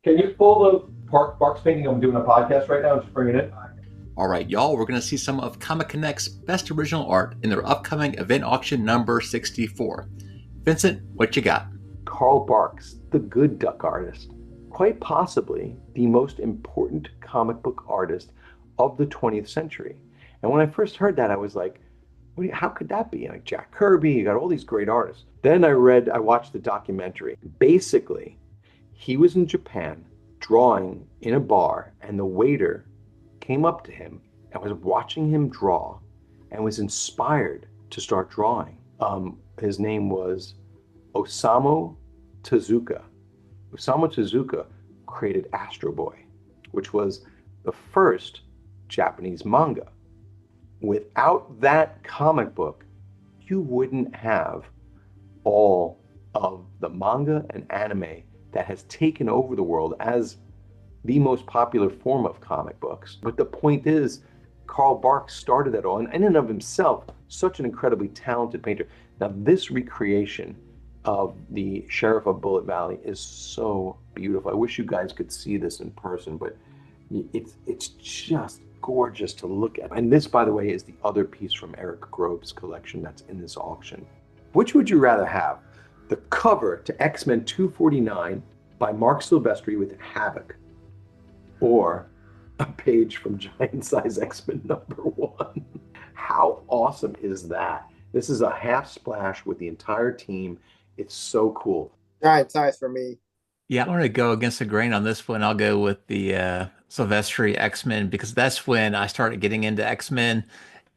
Can you pull the Barks painting? I'm doing a podcast right now. Just bring it in. All right, y'all, we're going to see some of ComicConnect's best original art in their upcoming event auction number 64. Vincent, what you got? Carl Barks, the good duck artist, quite possibly the most important comic book artist of the 20th century. And when I first heard that, I was like, how could that be? Like Jack Kirby, you got all these great artists. Then I watched the documentary. Basically, he was in Japan drawing in a bar, and the waiter came up to him and was watching him draw and was inspired to start drawing. His name was Osamu Tezuka. Osamu Tezuka created Astro Boy, which was the first Japanese manga. Without that comic book, you wouldn't have all of the manga and anime that has taken over the world as the most popular form of comic books. But the point is, Carl Barks started that all, and in and of himself, such an incredibly talented painter. Now, this recreation of the Sheriff of Bullet Valley is so beautiful. I wish you guys could see this in person, but it's just gorgeous to look at. And this, by the way, is the other piece from Eric Grove's collection that's in this auction. Which would you rather have? The cover to X-Men 249 by Mark Silvestri with Havoc, or a page from Giant Size X-Men #1? How awesome is that? This is a half splash with the entire team. It's so cool. Giant size for me. Yeah, I'm going to go against the grain on this one. I'll go with the Silvestri X-Men because that's when I started getting into X-Men,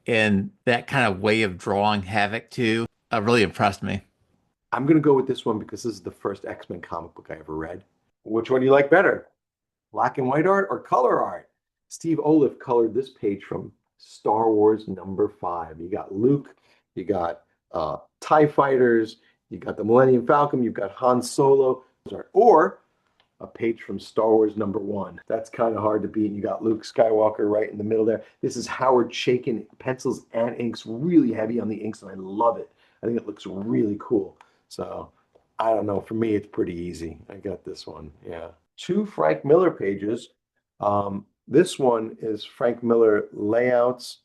and that kind of way of drawing Havoc too really impressed me. I'm going to go with this one because this is the first X-Men comic book I ever read. Which one do you like better? Black and white art or color art? Steve Oliff colored this page from Star Wars #5. You got Luke, you got TIE fighters, you got the Millennium Falcon, you've got Han Solo, or a page from Star Wars #1. That's kind of hard to beat. You got Luke Skywalker right in the middle there. This is Howard Chaykin, pencils and inks, really heavy on the inks, and I love it. I think it looks really cool. So I don't know. For me, it's pretty easy. I got this one. Yeah. 2 Frank Miller pages. This one is Frank Miller layouts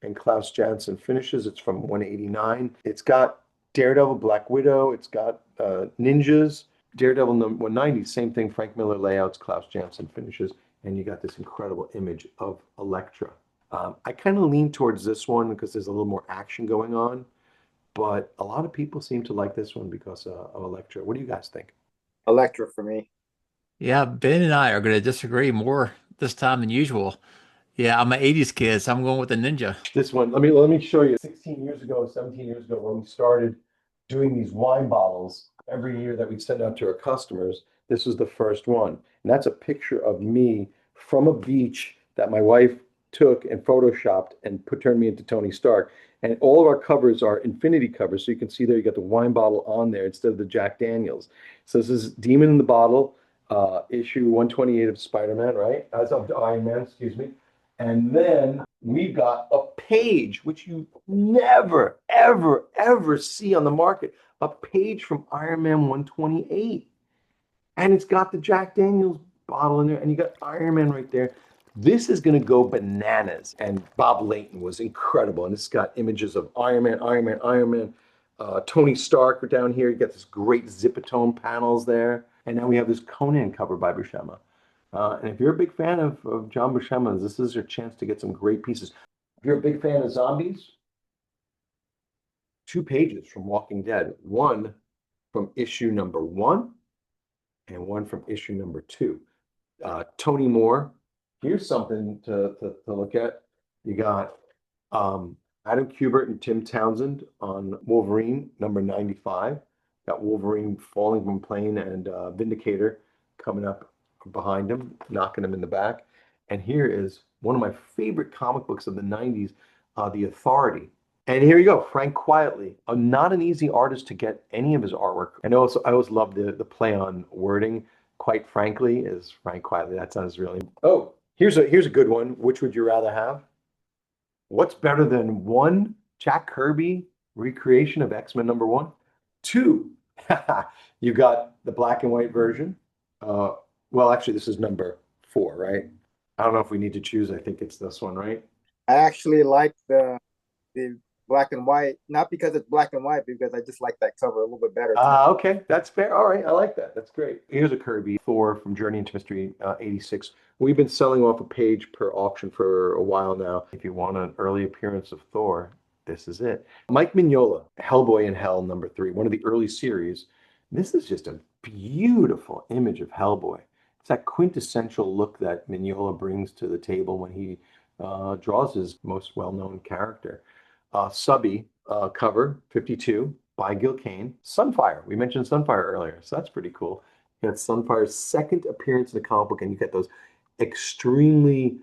and Klaus Janson finishes. It's from 189. It's got Daredevil, Black Widow. It's got ninjas. Daredevil 190, same thing. Frank Miller layouts, Klaus Janson finishes, and you got this incredible image of Elektra. I kind of lean towards this one because there's a little more action going on, but a lot of people seem to like this one because of Elektra. What do you guys think? Electra for me. Yeah, Ben and I are going to disagree more this time than usual. Yeah, I'm an 80s kid, so I'm going with the Ninja. This one, let me show you. 16 years ago, 17 years ago, when we started doing these wine bottles every year that we'd send out to our customers, this was the first one. And that's a picture of me from a beach that my wife took and photoshopped and turned me into Tony Stark. And all of our covers are infinity covers. So you can see there, you got the wine bottle on there instead of the Jack Daniels. So this is Demon in the Bottle, issue 128 of Spider-Man, right? As of Iron Man, excuse me. And then we've got a page, which you never, ever, ever see on the market, a page from Iron Man 128. And it's got the Jack Daniels bottle in there, and you got Iron Man right there. This is going to go bananas. And Bob Layton was incredible. And it's got images of Iron Man, Iron Man, Iron Man, Tony Stark down here. You got this great Zipatone panels there. And now we have this Conan cover by Buscema. And if you're a big fan of John Buscema, this is your chance to get some great pieces. If you're a big fan of zombies, 2 pages from Walking Dead. One from issue #1 and one from issue #2. Tony Moore. Here's something to look at. You got Adam Kubert and Tim Townsend on Wolverine #95. Got Wolverine falling from plane and Vindicator coming up behind him, knocking him in the back. And here is one of my favorite comic books of the 90s, The Authority. And here you go, Frank Quietly. Not an easy artist to get any of his artwork. And also, I always love the play on wording. Quite frankly, is Frank Quietly. That sounds really. Oh, here's a good one. Which would you rather have? What's better than 1 Jack Kirby recreation of X-Men #1? 2, you got the black and white version, Well, actually, this is number 4, right? I don't know if we need to choose. I think it's this one, right? I actually like the black and white, not because it's black and white, because I just like that cover a little bit better. Okay, that's fair. All right, I like that. That's great. Here's a Kirby Thor from Journey into Mystery 86. We've been selling off a page per auction for a while now. If you want an early appearance of Thor, this is it. Mike Mignola, Hellboy in Hell number 3, one of the early series. This is just a beautiful image of Hellboy. It's that quintessential look that Mignola brings to the table when he draws his most well-known character. Subby cover 52 by Gil Kane. Sunfire. We mentioned Sunfire earlier, so that's pretty cool. You got Sunfire's second appearance in the comic book, and you get those extremely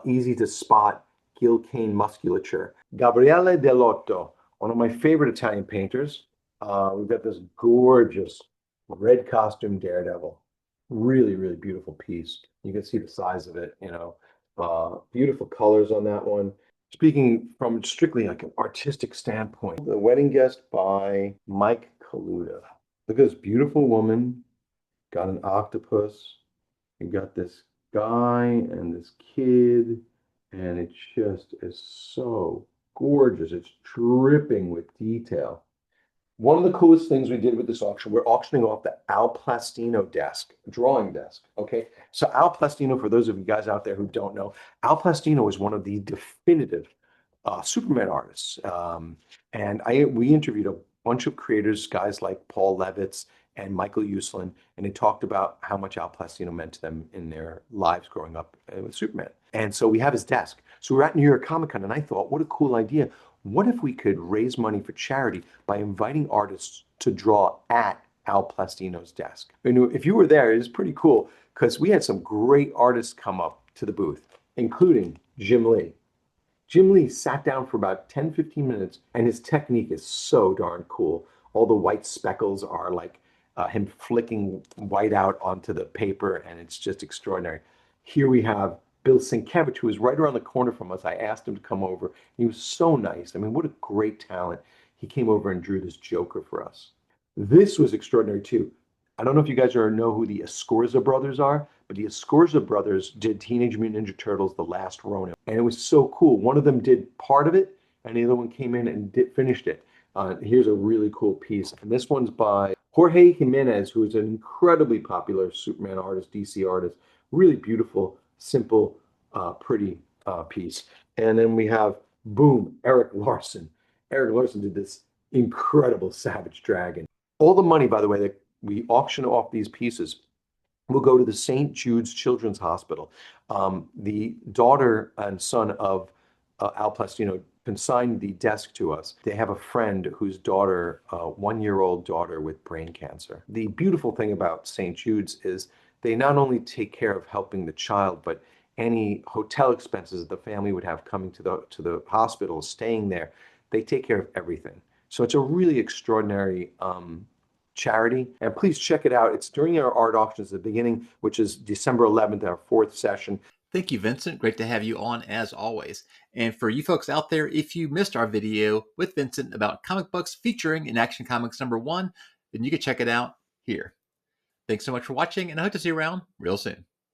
easy to spot Gil Kane musculature. Gabriele Dell'Otto, one of my favorite Italian painters. We've got this gorgeous red costume Daredevil. Really, really beautiful piece. You can see the size of it, you know. Beautiful colors on that one. Speaking from strictly like an artistic standpoint, The Wedding Guest by Mike Kaluta. Look at this beautiful woman, got an octopus. You got this guy and this kid, and it just is so gorgeous. It's dripping with detail. One of the coolest things we did with this auction, we're auctioning off the Al Plastino desk, drawing desk. Okay. So Al Plastino, for those of you guys out there who don't know, Al Plastino is one of the definitive Superman artists. And we interviewed a bunch of creators, guys like Paul Levitz and Michael Uslan, and they talked about how much Al Plastino meant to them in their lives growing up with Superman. And so we have his desk. So we're at New York Comic Con, and I thought, what a cool idea. What if we could raise money for charity by inviting artists to draw at Al Plastino's desk? And if you were there, it was pretty cool because we had some great artists come up to the booth, including Jim Lee. Jim Lee sat down for about 10, 15 minutes, and his technique is so darn cool. All the white speckles are like him flicking white out onto the paper, and it's just extraordinary. Here we have Bill Sienkiewicz, who was right around the corner from us. I asked him to come over. He was so nice. I mean, what a great talent. He came over and drew this Joker for us. This was extraordinary too. I don't know if you guys know who the Escorza brothers are, but the Escorza brothers did Teenage Mutant Ninja Turtles: The Last Ronin, and it was so cool. One of them did part of it, and the other one came in and finished it. Here's a really cool piece, and this one's by Jorge Jimenez, who is an incredibly popular Superman artist, DC artist. Really beautiful, simple, pretty piece. And then we have, boom, Eric Larson. Eric Larson did this incredible Savage Dragon. All the money, by the way, that we auction off these pieces will go to the St. Jude's Children's Hospital. The daughter and son of Al Plastino consigned the desk to us. They have a friend whose daughter, 1-year-old daughter with brain cancer. The beautiful thing about St. Jude's is they not only take care of helping the child, but any hotel expenses that the family would have coming to the hospital, staying there, they take care of everything. So it's a really extraordinary charity. And please check it out. It's during our art auctions at the beginning, which is December 11th, our 4th session. Thank you, Vincent. Great to have you on as always. And for you folks out there, if you missed our video with Vincent about comic books featuring in Action Comics #1, then you can check it out here. Thanks so much for watching, and I hope to see you around real soon.